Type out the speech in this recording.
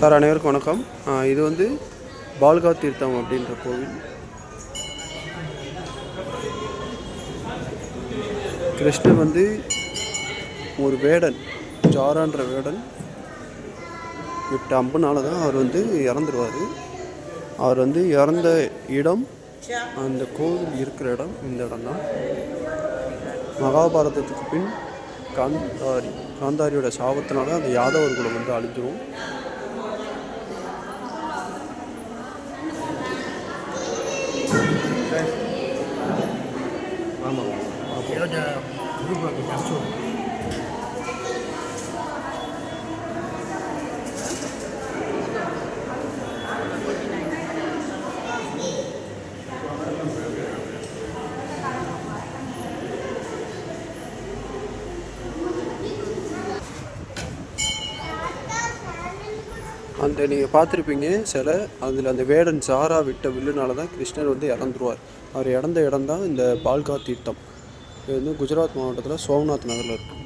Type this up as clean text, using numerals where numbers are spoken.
Sir அனைவருக்கும் வணக்கம். இது வந்து பால்கா தீர்த்தம் அப்படின்ற கோவில். கிருஷ்ணர் வந்து ஒரு வேடன், ஜாரான்ற வேடன் விட்ட அம்புனால தான் அவர் வந்து இறந்துருவார். அவர் வந்து இறந்த இடம், அந்த கோவில் இருக்கிற இடம் இந்த இடம் தான். மகாபாரதத்துக்கு பின் காந்தாரியோட சாபத்தினால அந்த யாதவர் குலம் வந்து அழிஞ்சிரும். அந்த நீங்கள் பார்த்துருப்பீங்க சிலை, அதில் அந்த வேடன் ஜாரா விட்ட வில்லுனால தான் கிருஷ்ணர் வந்து இறந்துருவார். அவர் இறந்த இடம் தான் இந்த பால்கா தீர்த்தம். இது வந்து குஜராத் மாவட்டத்தில் சோம்நாத் நகரில் இருக்குது.